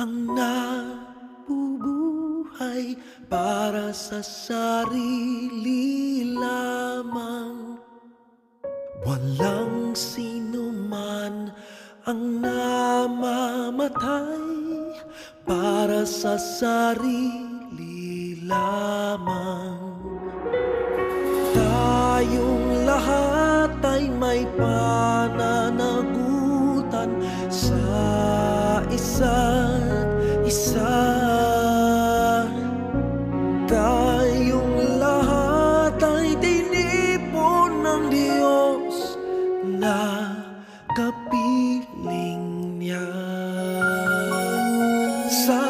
ang nabubuhay para sa sarili lamang. Walang sino man ang namamatay para sa sarili lamang. Tayong lahat ay may pananagutan sa isa't isa. Tayong lahat ay tinipon ng Diyos na kapiling niya. Sa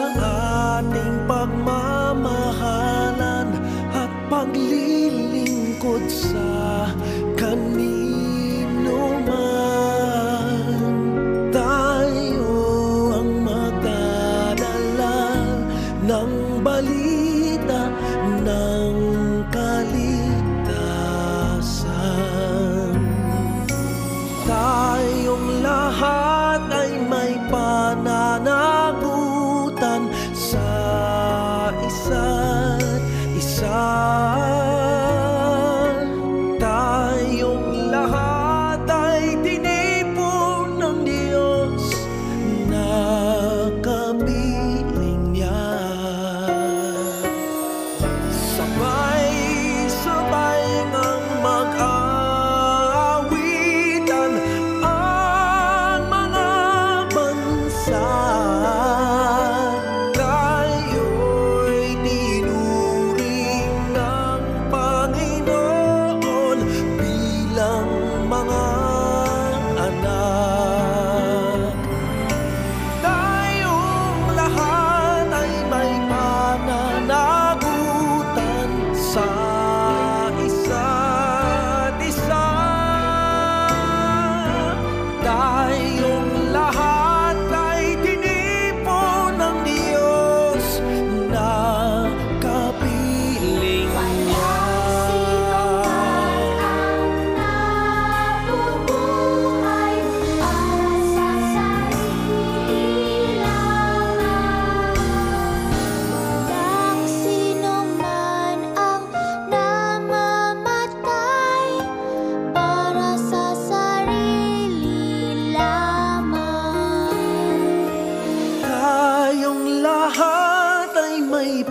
ating pagmamahalan at paglilingkod sa kanino man, tayo ang magdadala ng balita ng kaligtasan. Tayong lahat ay may pananagutan sa isa't isa. Tayong lahat ay tinipon ng Diyos na kapiling niya. Sabay-sabay ngang mag-aawitan ang mga bansa. Tayo'y tinuring ng Panginoon bilang mga anak. Tayong lahat ay may pananagutan sa isa't isa. Tayong lahat ay tinipon ng Diyos na kapiling niya. Nabubuhay para sa sarili lamang. Walang sino man ang namamatay para sa sarili lamang. Tayong lahat ay may